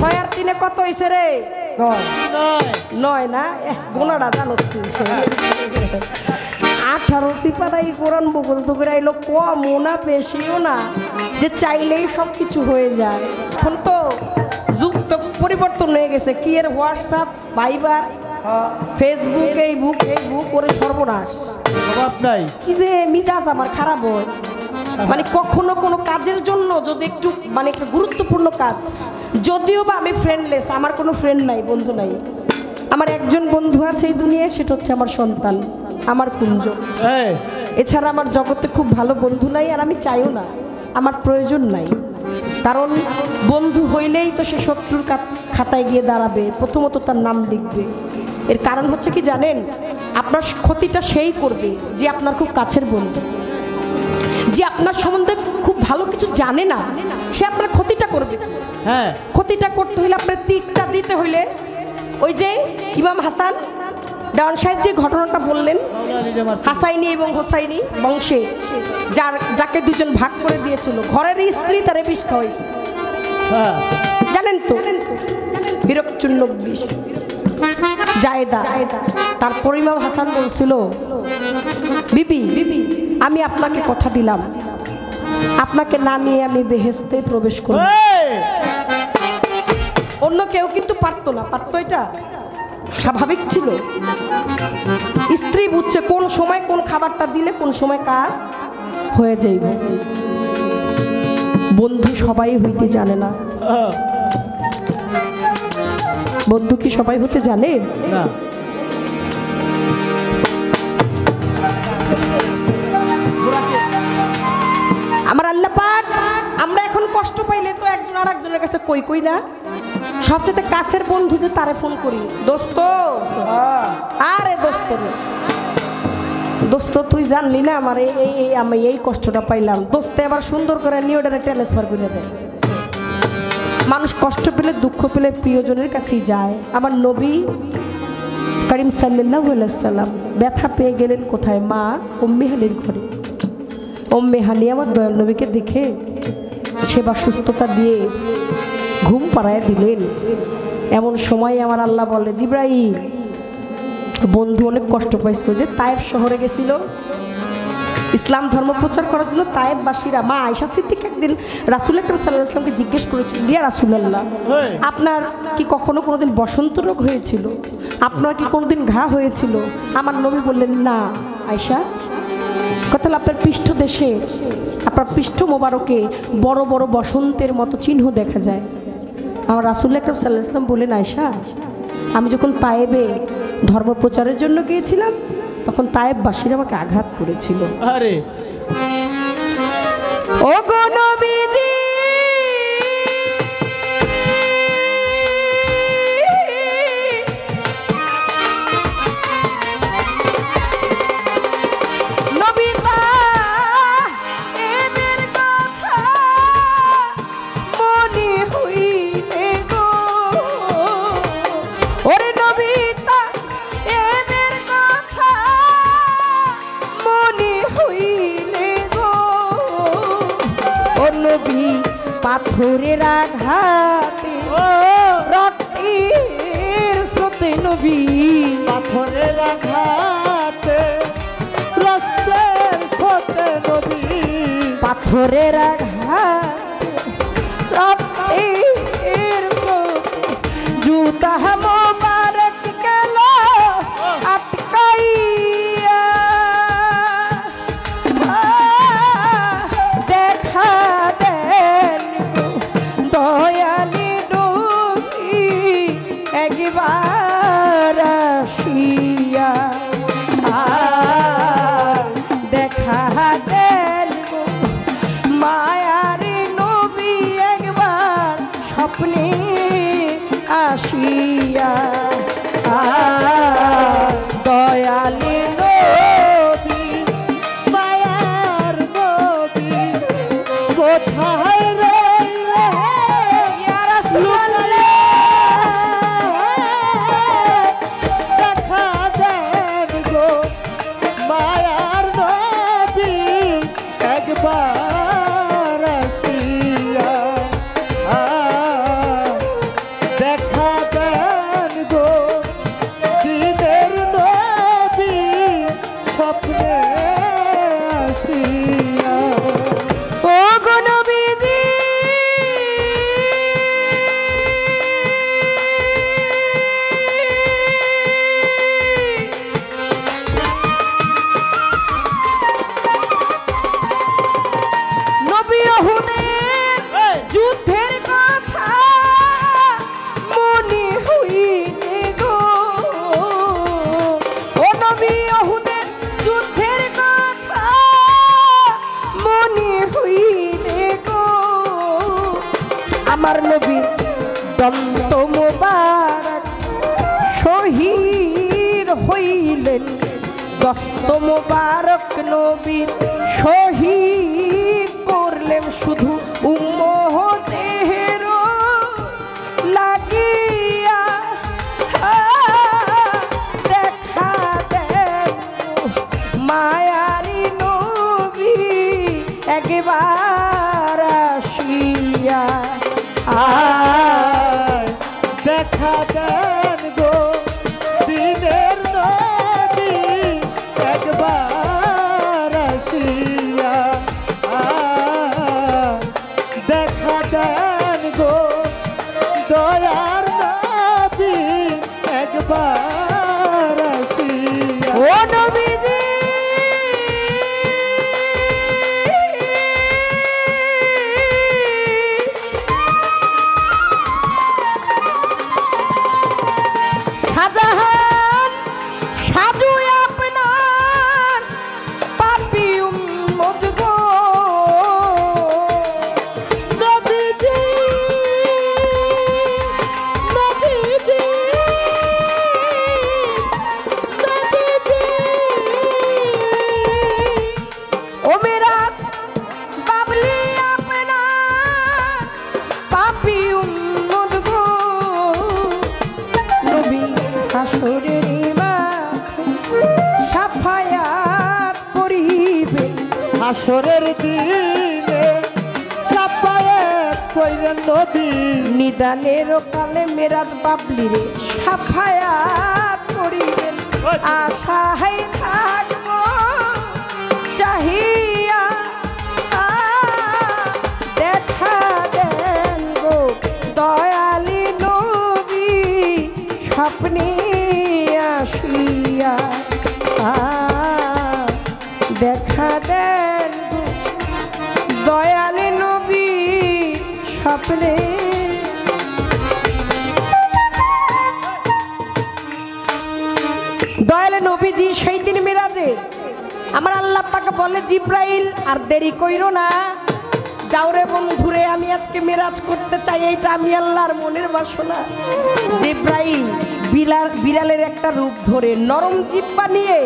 6 আর 3 কত হইছে রে? 9 না গোনাটা জানোস তুই 18 সিপাদাই কোরআন মুখস্থ করে আইলো কমও না বেশিও না যে চাইলেই সব কিছু হয়ে যায়। এখন তো যুগ তো পরিবর্তন হয়ে গেছে কি এর হোয়াটসঅ্যাপ ভাইবার ফেসবুক এই বুক করে সর্বনাশ নাই কি যে মিজাজ আমার খারাপ হয় মানে কখনো কোনো কাজের জন্য যদি একটু মানে একটা গুরুত্বপূর্ণ কাজ যদিও বা আমি ফ্রেন্ডলেস আমার কোনো ফ্রেন্ড নাই বন্ধু নাই আমার একজন বন্ধু আছে এই দুনিয়ায় সেটা হচ্ছে আমার সন্তান আমার কুঞ্জ এছাড়া আমার জগতে খুব ভালো বন্ধু নাই আর আমি চাইও না আমার প্রয়োজন নাই কারণ বন্ধু হইলেই তো সে শত্রুর খাতায় গিয়ে দাঁড়াবে প্রথমত তার নাম লিখবে এর কারণ হচ্ছে কি জানেন আপনার ক্ষতিটা সেই করবে যে আপনার খুব কাছের বন্ধু যে আপনার সম্বন্ধে খুব ভালো কিছু জানে না সে আপনার ক্ষতিটা করবে হ্যাঁ ক্ষতিটা করতে হলে আপনার তীরটা দিতে হইলে ওই যে ইমাম হাসান দেওয়ান সাহেব যে ঘটনাটা বললেন হাসাইনি এবং হোসাইনি বংশে যাকে দুজন ভাগ করে দিয়েছিল ঘরের স্ত্রী তারে বিষ খাওয়াইছে জানেন তো বিরকচূর্ণ বিষ জায়দা তারপর ইমাম হাসান বলছিল বিবি আমি আপনাকে কথা দিলাম আপনাকে না নিয়ে আমি বেহেশতে প্রবেশ করব অন্য কেউ কিন্তু পারতো না পারতো এটা স্বাভাবিক ছিল স্ত্রী বুঝছে কোন সময় কোন খাবারটা দিলে কোন সময় কাজ হয়ে যাইব বন্ধু সবাই হইতে জানে না বন্ধু কি সবাই হতে জানে না আমার আল্লাহ পাক আমরা এখন কষ্ট পাইলে তো একজন আরেকজনের কাছে কই না সবচেয়ে কাছের বন্ধু যে তারে ফোন করি দোস্ত আরে দোস্ত তুই জানলি না আমার আমি এই কষ্টটা পাইলাম দোস্তে আবার সুন্দর করে নিউডারে ট্রান্সফার করে দেয় মানুষ কষ্ট পেলে দুঃখ পেলে প্রিয়জনের কাছেই যায় আমার নবী করিম সাল্লাল্লাহু আলাইহি সাল্লাম ব্যথা পেয়ে গেলেন কোথায় মা উম্মে হানির ঘরে উম্মে হানি আমার দয়াল নবীকে দেখে সেবা সুস্থতা দিয়ে ঘুম পাড়ায় দিলেন এমন সময় আমার আল্লাহ বলে জিব্রাইল বন্ধু অনেক কষ্ট পাইছিল যে তায়েফ শহরে গেছিল ইসলাম ধর্ম প্রচার করার জন্য তায়েফবাসীরা মা আয়েশা সিদ্দিক একদিন রাসূল আকরাম সাল্লাল্লাহু আলাইহি ওয়াসাল্লামকে জিজ্ঞেস করেছিলেন ইয়া রাসূলুল্লাহ আপনার কি কখনো কোনোদিন বসন্ত রোগ হয়েছিল আপনার কি কোনোদিন ঘা হয়েছিল আমার নবী বললেন না আয়েশা কথা আপনার পৃষ্ঠদেশে আপনার পৃষ্ঠ মোবারকে বড় বড় বসন্তের মতো চিহ্ন দেখা যায় আমার রাসূল আকরাম সাল্লাল্লাহু আলাইহি ওয়াসাল্লাম বললেন আয়েশা আমি যখন তায়েবে ধর্ম প্রচারের জন্য গিয়েছিলাম তখন তায়েববাসীরা আমাকে আঘাত করেছিল আরে ও গো নবীজি পাথরের আঘাতে রক্তের স্রোতে নবী পাথরের আঘাতে রক্তের স্রোতে নবী পাথরের আঘাতে রক্তের স্রোতে জুতা মোবারক গেল আটকাইয়া দেখা দেন দয়ালি নবী একবার আসিয়া দেখা দেন মায়ার নবী একবার স্বপ্নে আসিয়া দয়ালি নবী মায়ার নবী কোথায় রইলে ইয়া রাসূলুল্লাহ দেখা দেন গো মায়ার নবী একবার আসিয়া আমার নবীর দন্ত মোবারক শহীদ হইলেন দস্ত মোবারক নবীর শহীদ করলেন শুধু উম্মতের লাগিয়া দেখা দেন মায়ারি নবী একবার আসিয়া দেখা দেন গো দিনের নবী একবার আসিয়া দেখা দেন গো দয়ার নবী একবার আসিয়া ও নবীজি শাহজাহান সাজু আপনার পাপি উম্মত গো নবীজি নবীজি নবীজি ও মিরাজ বাবলি আপনার পাপি উম্মত গো নবী হাসরের মাঠে সাফায়াত করিবেন হাসরের দিনে সাফায়াত কইরেন নবী নিদানের কালে মেরাজ বাবলিরে সাফায়াত করিবেন আশায় থাকবো চাহিয়া দেখা দেন গো দয়ালি নবী স্বপ্নে আসিয়া দেখা দেন গো দয়ালি নবী স্বপ্নে দয়ালে নবীজি সেই দিন মেরাজে আমার আল্লাহ পাকে বলে জিব্রাইল আর দেরি কইরো না যাও রে বন্ধুরে আমি আজকে মেরাজ করতে চাই এইটা আমি আল্লাহর মনের বাসনা জিব্রাইল বিড়ালের একটা রূপ ধরে নরম জিব্বা নিয়ে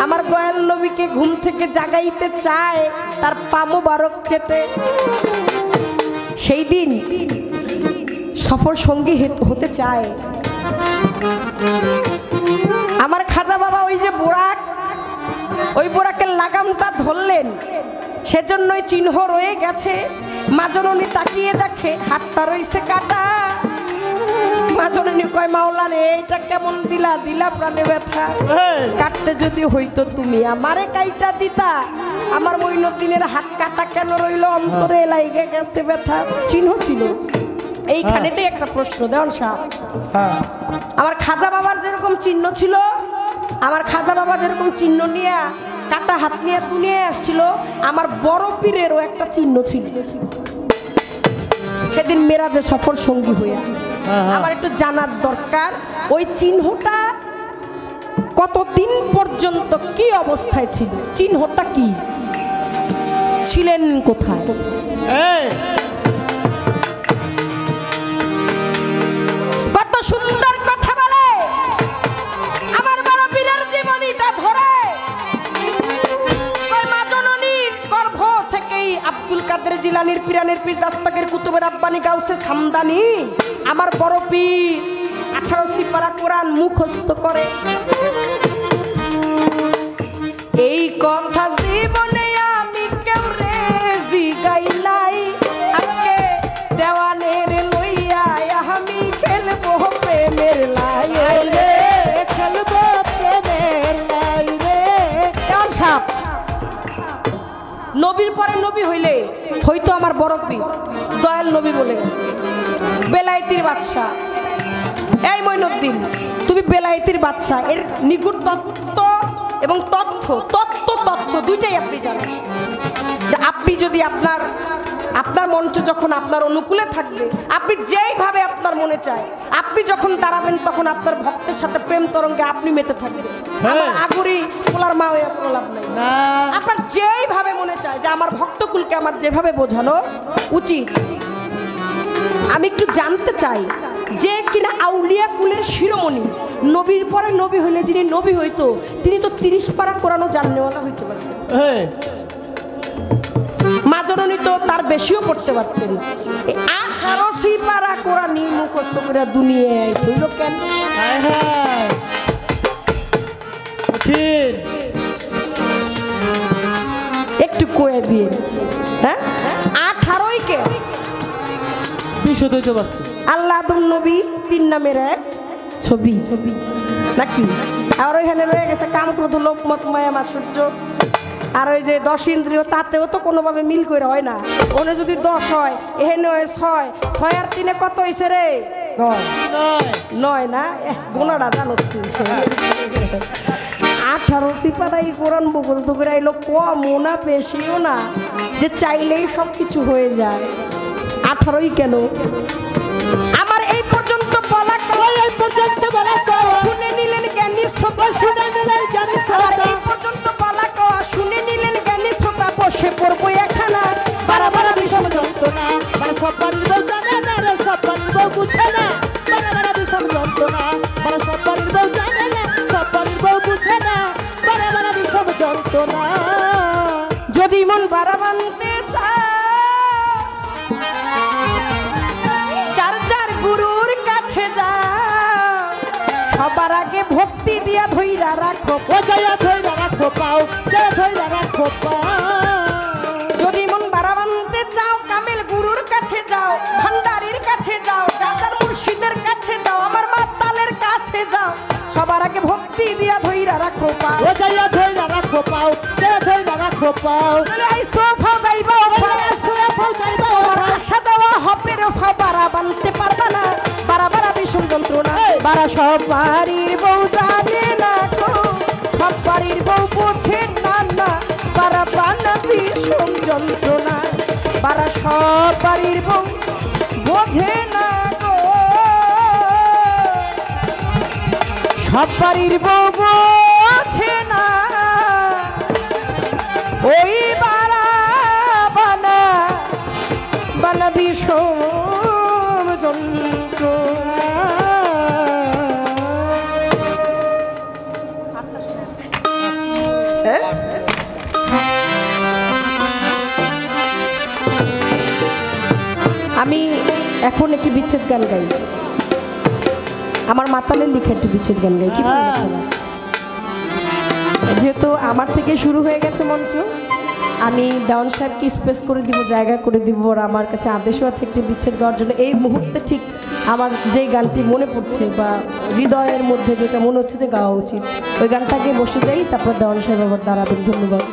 আমার দয়াল নবীকে ঘুম থেকে জাগাইতে চায় তার পা মোবারক চেটে সেই দিন সফর সঙ্গী হতে চায় আমার খাজা বাবা ওই যে বোরাক ওই বোরাকের লাগামটা ধরলেন সেজন্যই চিহ্ন রয়ে গেছে মা জননী তাকিয়ে দেখে হাতটা রইছে কাটা মা জননী কয় মাওলানা এইটা কেমন দিলা দিলা প্রাণে ব্যথা কাটতে যদি হইতো তুমি আমারে কাইটা দিতা আমার মইনুদ্দিনের হাত কাটা কেন রইল অন্তরে লাইগে গেছে ব্যথা চিহ্ন ছিল এইখানেতেই একটা প্রশ্ন দেওয়ান সাহেব আমার খাজা বাবার যেরকম চিহ্ন ছিল আমার খাজা বাবা যেরকম চিহ্ন নিয়ে কাটা হাত নিয়ে দুনিয়ে আসছিল আমার বড় পীরেরও একটা চিহ্ন ছিল সেদিন মেরাজে সফর সঙ্গী হইয়া আমার একটু জানার দরকার ওই চিহ্নটা কতদিন পর্যন্ত কি অবস্থায় ছিল চিহ্নটা কি ছিলেন কোথায় কত সুন্দর কথা বলে আমার বড় পীরের জীবনীটা ধরে মা জননীর গর্ভ থেকেই আব্দুল কাদের জিলানীর পীরানের পীর দাস্তাগের কুতুবের আব্বানি গাউসে সামদানি আমার বড় পীর 18 সিপারা কোরআন মুখস্থ করে এই কথা জীবনে আমি কেউ রেজি গাইলাই আজকে দেওয়ানের লইয়া আমি খেলবো প্রেমের লাই রে খেলবো প্রেমের লাই রে সাপ নবীর পরে নবী হইলে হয়তো আমার বড় পীর দয়াল নবী বলে গেছে বেলায়েতির বাদশা এই মঈনুদ্দিন তুমি বেলায়েতির বাদশা এর নিগুড় তত্ত্ব এবং তথ্য দুইটাই আপনি জানেন আপনি যদি আপনার মঞ্চ যখন আপনার অনুকূলে থাকবে আপনি যেইভাবে আপনার মনে চায় আপনি যখন দাঁড়াবেন তখন আপনার ভক্তের সাথে প্রেম তরঙ্গে আপনি মেতে থাকবেন আমার আগুরি পোলার মা হয়ে লাভ নাই আপনার যেইভাবে মনে চায় যে আমার ভক্তকুলকে আমার যেভাবে বোঝানো উচিত আমি একটু জানতে চাই যে কিনা আউলিয়া কুলের শিরোমণি, নবীর পরে নবী হইলে যিনি নবী হইতো তিনি তো 30 পারা কোরআনও জাননেওয়ালা হইতে পারতেন। মা জননী তো তার বেশিও পড়তে পারতেন। 18 পারা কোরআন মুখস্থ করে দুনিয়ায় হইল কেন? একটু কয়ে দিয়ে, হ্যাঁ 18ই কে 20 হইতে পারত। আল্লাহ আদম নবী 3 নামের এক ছবি নাকি? আর ওইখানে রয়ে গেছে কাম, ক্রোধ, লোভ, মত, মায়া, মাৎসর্য। আর ওই যে 10 ইন্দ্রিয়, তাতেও তো কোনোভাবে মিল করে হয় না। ওনে যদি 10 হয়, এখানে হয় 6, 6 আর 3 কত হয়েছে রে? 9 না? গোনাটা জানো তুই? 18 সিপারাই কোরআন মুখস্থ করে আইলো, কমও না বেশিও না, যে চাইলেই সব কিছু হয়ে যায়। 18ই কেন? আমার এই পর্যন্ত বলা শুনে নিলেন জ্ঞানী শ্রোতা, এই পর্যন্ত বলা শুনে নিলেন জ্ঞানী শ্রোতা, বসে পড়বো এখানা বারবার বিষম যন্ত্রণা। সব বাড়ির বউ জানে না রে, সব বাড়ির বউ বুঝে না, বারবার বিষম যন্ত্রণা। সব বাড়ির বউ জানে না, সব বাড়ির বউ বুঝে না, বারবার বিষম যন্ত্রণা। যদি মন বাড়া বানতে চায়, যার যার গুরুর কাছে যা, সবার আগে ভক্তি দিয়া ধইরা রাখো, ও জয়া ধইরা রাখো পাও, জয়া ধইরা রাখো পাও। যদি মন বাড়া বানতে চাও, কামেল গুরুর কাছে যাও, ভান্ডারির কাছে যাও, চাচার মুর্শিদের কাছে যাও, আমার মাতালের কাছে যাও, সবার আগে ভক্তি দিয়া ধইরা রাখো পাও, ও জয়া ধইরা রাখো পাও, জয়া ধইরা রাখো পাও। এই সোফা যাইবা আসা যাওয়া হবে রফা, বাড়া বানতে পারবা না, বাড়া বাড়া ভীষণ যন্ত্রণা। বাড়া সব বাড়ির বউ জানে না গো, সব বাড়ির বউ বোঝে না না, বাড়া বানা ভীষণ যন্ত্রণা। বাড়া সব বাড়ির বউ বোঝে না গো, সব বাড়ির বউ বোঝে না, ওই বাড়া বানা বানা ভীষণ যন্ত্রণা। আমি এখন একটি বিচ্ছেদ গান গাই, আমার মাতালের লিখা একটি বিচ্ছেদ গান গাই। কি যেহেতু আমার থেকে শুরু হয়ে গেছে মঞ্চ, আমি ডাউন সাহেবকে স্পেস করে দিব, জায়গা করে দিব, আর আমার কাছে আদেশও আছে একটি বিচ্ছেদ গাওয়ার জন্য। এই মুহূর্তে ঠিক আমার যেই গানটি মনে পড়ছে বা হৃদয়ের মধ্যে যেটা মনে হচ্ছে যে গাওয়া উচিত, ওই গানটাকে বসে যাই, তারপর ডাউন সাহেব আবার দাঁড়াবেন। ধন্যবাদ।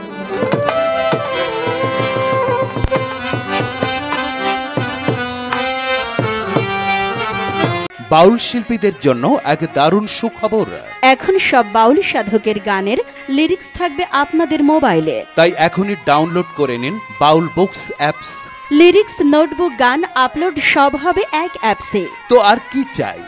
বাউল শিল্পীদের জন্য এক দারুণ সুখবর। এখন সব বাউল সাধকের গানের লিরিক্স থাকবে আপনাদের মোবাইলে। তাই এখনই ডাউনলোড করে নিন বাউল বুকস অ্যাপস। লিরিক্স, নোটবুক, গান আপলোড সব হবে এক অ্যাপসে। তো আর কি চাই?